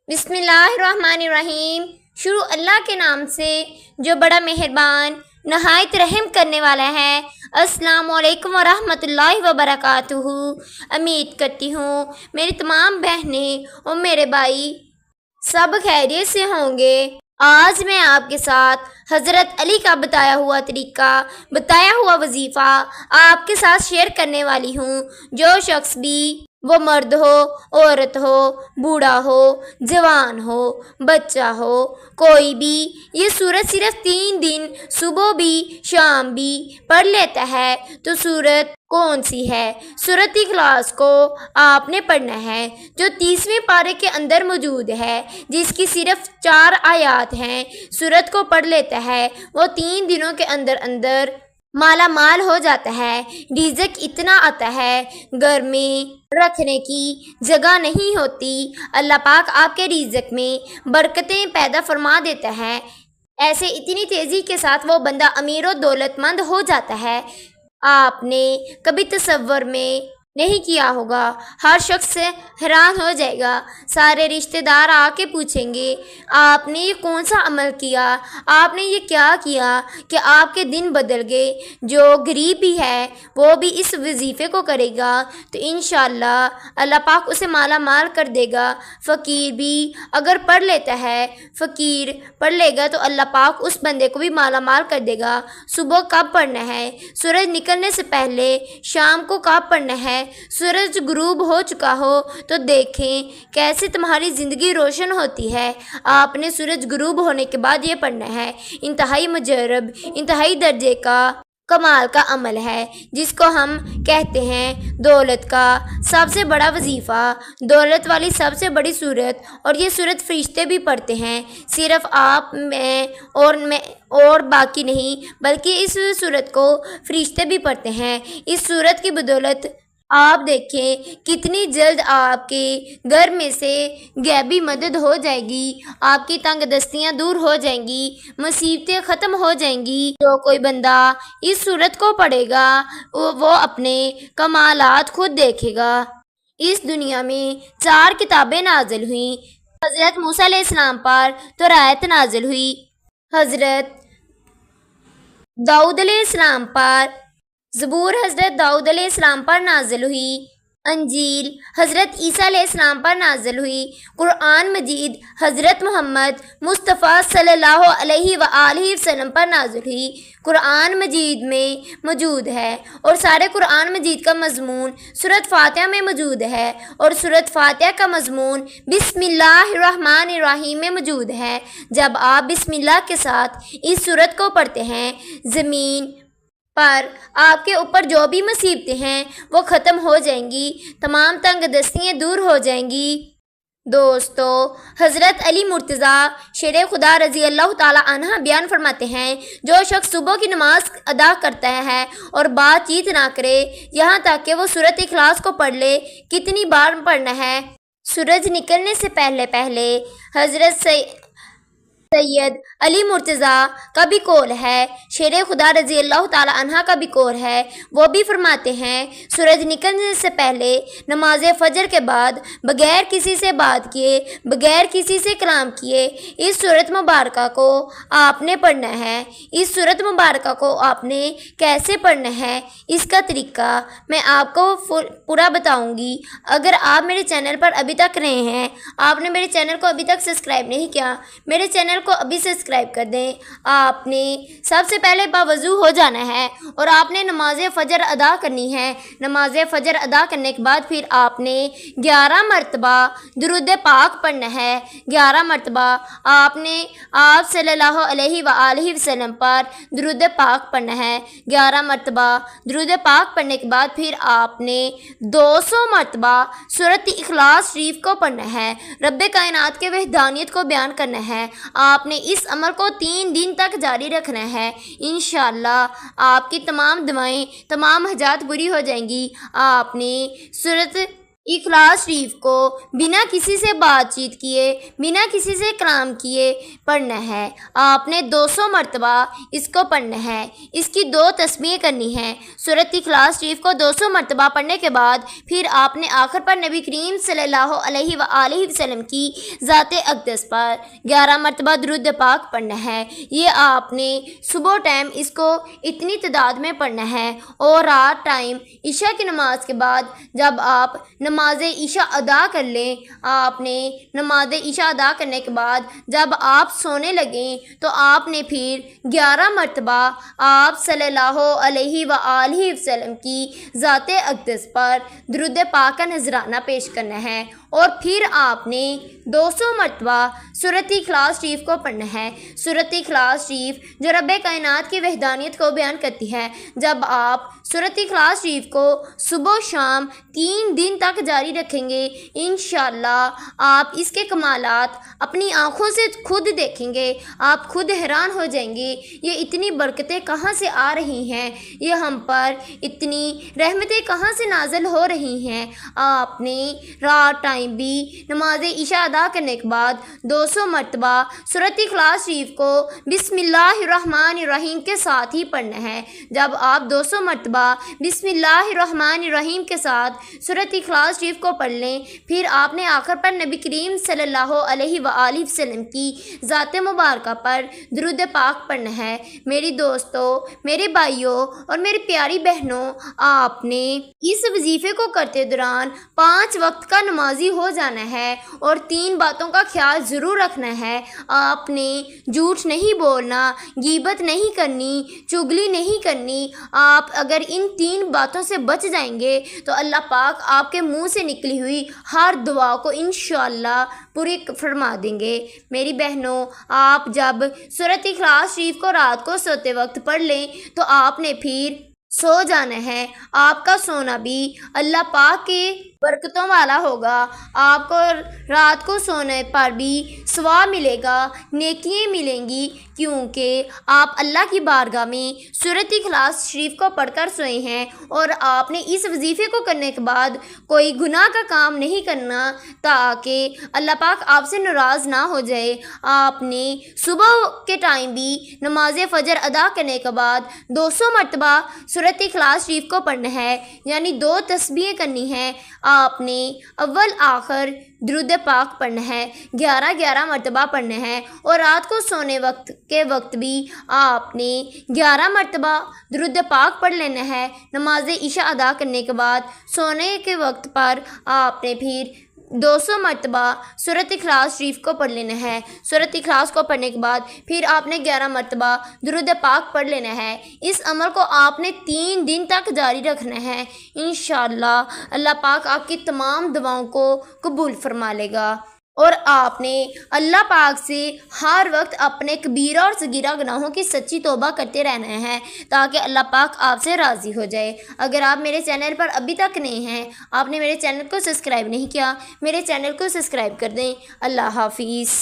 बिस्मिल्लाहिर्रहमानिर्रहीम। शुरू अल्लाह के नाम से जो बड़ा मेहरबान नहायत रहम करने वाला है। अस्सलामु अलैकुम वरहमतुल्लाहि वबरकातुहू। उम्मीद करती हूँ मेरी तमाम बहनें और मेरे भाई सब खैरियत से होंगे। आज मैं आपके साथ हज़रत अली का बताया हुआ तरीका, बताया हुआ वजीफ़ा आपके साथ शेयर करने वाली हूँ। जो शख्स भी, वो मर्द हो, औरत हो, बूढ़ा हो, जवान हो, बच्चा हो, कोई भी ये सूरत सिर्फ 3 दिन सुबह भी शाम भी पढ़ लेता है तो सूरत कौन सी है? सूरत इखलास को आपने पढ़ना है जो 30वें पारे के अंदर मौजूद है, जिसकी सिर्फ 4 आयात हैं। सूरत को पढ़ लेता है वो 3 दिनों के अंदर अंदर माला माल हो जाता है। रिज़्क इतना आता है, घर में रखने की जगह नहीं होती। अल्लाह पाक आपके रिज़्क में बरकतें पैदा फरमा देता है। ऐसे इतनी तेज़ी के साथ वो बंदा अमीर और दौलतमंद हो जाता है, आपने कभी तसव्वुर में नहीं किया होगा। हर शख्स हैरान हो जाएगा। सारे रिश्तेदार आके पूछेंगे आपने ये कौन सा अमल किया, आपने ये क्या किया कि आपके दिन बदल गए। जो गरीब भी है वो भी इस वजीफ़े को करेगा तो इंशाअल्लाह अल्लाह पाक उसे माला माल कर देगा। फ़कीर भी अगर पढ़ लेता है, फ़कीर पढ़ लेगा तो अल्लाह पाक उस बंदे को भी माला माल कर देगा। सुबह कब पढ़ना है? सूरज निकलने से पहले। शाम को कब पढ़ना है? सूरज गुरूब हो चुका हो तो देखें कैसे तुम्हारी ज़िंदगी रोशन होती है। आपने सूरज गुरूब होने के बाद ये पढ़ना है। इंतहाई मुजर्रब, इंतहाई दर्जे का कमाल का अमल है, जिसको हम कहते हैं दौलत का सबसे बड़ा वजीफ़ा, दौलत वाली सबसे बड़ी सूरत। और ये सूरत फरिश्ते भी पढ़ते हैं, सिर्फ आप, मैं और बाकी नहीं, बल्कि इस सूरत को फरिश्ते भी पढ़ते हैं। इस सूरत की बदौलत आप देखें कितनी जल्द आपके घर में से गैबी मदद हो जाएगी, आपकी तंग दस्तियाँ दूर हो जाएंगी, मुसीबतें ख़त्म हो जाएंगी। जो कोई बंदा इस सूरत को पढ़ेगा वो अपने कमालात खुद देखेगा। इस दुनिया में 4 किताबें नाजिल हुई। हज़रत मूसा अलैहिस्सलाम पर तौरात नाजिल हुई, हज़रत दाऊद अलैहिस्सलाम पर ज़बूर हज़रत दाऊद अलैहिस्सलाम पर नाजिल हुई, अंजील हज़रत ईसा अलैहिस्सलाम पर नाजिल हुई, कुरान मजीद हज़रत मोहम्मद मुस्तफ़ा सल्लल्लाहु अलैहि वआलिहि वसल्लम पर नाजिल हुई। कुरान मजीद में मौजूद है और सारे कुरान मजीद का मज़मून सूरत फ़ातिहा में मौजूद है और सूरत फ़ातिहा का मज़मून बिस्मिल्लाहिर्रहमानिर्रहीम में मौजूद है। जब आप बिस्मिल्लाह के साथ इस सूरत को पढ़ते हैं, ज़मीन पर आपके ऊपर जो भी मुसीबतें हैं वो ख़त्म हो जाएंगी, तमाम तंग दस्तियाँ दूर हो जाएंगी। दोस्तों, हज़रत अली मुर्तज़ा शेर खुदा रज़ी अल्लाह ताला अन्हा बयान फरमाते हैं, जो शख्स सुबह की नमाज अदा करता है और बातचीत ना करे यहाँ तक कि वो सूरत इखलास को पढ़ ले। कितनी बार पढ़ना है? सूरज निकलने से पहले पहले। हज़रत सैयद अली मुर्तज़ा का भी कौल है, शेर खुदा रज़ी अल्लाह ताला अन्हा का भी कौल है। वो भी फरमाते हैं सूरज निकलने से पहले नमाज फ़जर के बाद बग़ैर किसी से बात किए, बग़ैर किसी से कलाम किए इस सूरत मुबारक को आपने पढ़ना है। इस सूरत मुबारक को आपने कैसे पढ़ना है, इसका तरीका मैं आपको पूरा बताऊँगी। अगर आप मेरे चैनल पर अभी तक नए हैं, आपने मेरे चैनल को अभी तक सब्सक्राइब नहीं किया, मेरे चैनल को अभी सब्सक्राइब कर दें। आपने सबसे पहले बावज़ू हो जाना है और आपने नमाज फ़जर अदा करनी है। नमाज फ़जर अदा करने के बाद फिर आपने 11 मरतबा दुरूद पाक पढ़ना है। 11 मरतबा आपने आप सल्लल्लाहु अलैहि वआलिहि वसल्लम पर दुरूद पाक पढ़ना है। 11 मरतबा दुरूद पाक पढ़ने के बाद फिर आपने 200 मरतबा सूरत इखलास शरीफ को पढ़ना है। रब्बे कायनात के वहदानियत को बयान करना है। आपने इस अमल को 3 दिन तक जारी रखना है। इंशाअल्लाह आपकी तमाम दुआएं, तमाम हजात पूरी हो जाएंगी। आपने सूरत اخلاص شریف کو بنا کسی سے بات چیت کیے، بنا کسی سے کلام کیے پڑھنا ہے۔ آپ نے 200 مرتبہ اس کو پڑھنا ہے۔ اس کی 2 تسبیحیں کرنی ہیں۔ سورۃ اخلاص شریف کو 200 مرتبہ پڑھنے کے بعد پھر آپ نے آخر پر نبی کریم صلی اللہ علیہ وآلہ وسلم کی ذات اقدس پر 11 مرتبہ درود پاک پڑھنا ہے۔ یہ آپ نے صبح ٹائم اس کو اتنی تعداد میں پڑھنا ہے، اور رات ٹائم عشاء کی نماز کے بعد جب آپ نماز عشاء ادا کر لیں، آپ نے نماز عشاء ادا کرنے کے بعد جب آپ سونے لگیں تو آپ نے پھر 11 مرتبہ آپ صلی اللہ علیہ وآلہ وسلم کی ذات اقدس پر درود پاک کا نذرانہ پیش کرنا ہے، اور پھر آپ نے 200 مرتبہ سورۃ اخلاص شریف کو پڑھنا ہے۔ سورۃ اخلاص شریف جو رب کائنات کی وحدانیت کو بیان کرتی ہے، جب آپ سورۃ اخلاص شریف کو صبح و شام 3 دن تک جاری رکھیں گے، انشاءاللہ آپ اس کے کمالات اپنی آنکھوں سے خود دیکھیں گے، آپ خود حیران ہو جائیں گے یہ اتنی برکتیں کہاں سے آ رہی ہیں، یہ ہم پر اتنی رحمتیں کہاں سے نازل ہو رہی ہیں۔ آپ نے رات ٹائم بھی نماز عشاء ادا کرنے کے بعد 200 مرتبہ سورۃ اخلاص شریف کو بسم اللہ الرحمن الرحیم کے ساتھ ہی پڑھنا ہے۔ جب آپ 200 مرتبہ بسم اللہ الرحمن الرحیم کے ساتھ سورۃ اخلاص شریف کو پڑھ لیں، پھر آپ نے آخر پر نبی کریم صلی اللہ علیہ وآلہ وسلم کی ذات مبارکہ پر درود پاک پڑھنا ہے۔ میری دوستوں، میرے بھائیوں اور میری پیاری بہنوں، آپ نے اس وظیفے کو کرتے دوران 5 وقت کا نمازی ہو جانا ہے، اور 3 باتوں کا خیال ضرور رکھنا ہے۔ آپ نے جھوٹ نہیں بولنا، غیبت نہیں کرنی، چغلی نہیں کرنی۔ آپ اگر ان 3 باتوں سے بچ جائیں گے تو اللہ پاک آپ کے منہ سے نکلی ہوئی ہر دعا کو انشاءاللہ پوری فرما دیں گے۔ میری بہنوں، آپ جب سورۃ اخلاص شریف کو رات کو سوتے وقت پڑھ لیں تو آپ نے پھر سو جانا ہے۔ آپ کا سونا بھی اللہ پاک کے برکتوں والا ہوگا۔ آپ کو رات کو سونے پر بھی ثواب ملے گا، نیکیاں ملیں گی، کیونکہ آپ اللہ کی بارگاہ میں سورۃ اخلاص شریف کو پڑھ کر سوئے ہیں، اور آپ نے اس وظیفے کو کرنے کے بعد کوئی گناہ کا کام نہیں کرنا تاکہ اللہ پاک آپ سے ناراض نہ ہو جائے۔ آپ نے صبح کے ٹائم بھی نماز فجر ادا کرنے کے بعد 200 مرتبہ سورۃ اخلاص شریف کو پڑھنا ہے، یعنی 2 تسبیحیں کرنی ہیں۔ آپ نے اول آخر درود پاک پڑھنا ہے، 11 مرتبہ پڑھنا ہے، اور رات کو سونے کے وقت بھی آپ نے 11 مرتبہ درود پاک پڑھ لینا ہے۔ نماز عشاء ادا کرنے کے بعد سونے کے وقت پر آپ نے پھر 200 مرتبہ سورۃ اخلاص شریف کو پڑھ لینا ہے۔ سورۃ اخلاص کو پڑھنے کے بعد پھر آپ نے 11 مرتبہ درود پاک پڑھ لینا ہے۔ اس عمل کو آپ نے 3 دن تک جاری رکھنا ہے، انشاءاللہ اللہ پاک آپ کی تمام دعاؤں کو قبول فرما لے گا، اور آپ نے اللہ پاک سے ہر وقت اپنے کبیرہ اور صغیرہ گناہوں کی سچی توبہ کرتے رہنا ہے تاکہ اللہ پاک آپ سے راضی ہو جائے۔ اگر آپ میرے چینل پر ابھی تک نئے ہیں، آپ نے میرے چینل کو سبسکرائب نہیں کیا، میرے چینل کو سبسکرائب کر دیں۔ اللہ حافظ۔